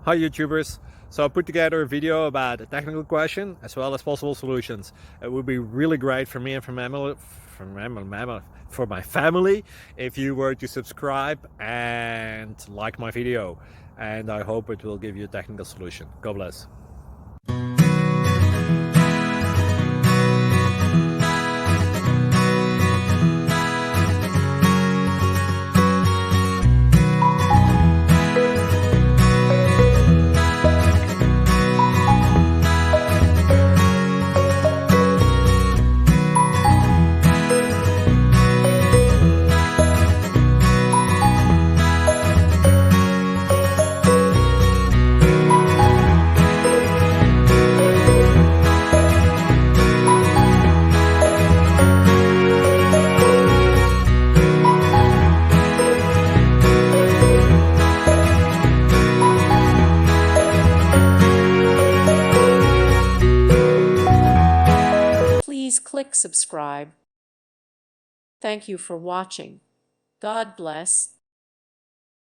Hi YouTubers! So I put together a video about a technical question as well as possible solutions. It would be really great for me and for my family if you were to subscribe and like my video, and I hope it will give you a technical solution. God bless. Please click subscribe. Thank you for watching. God bless.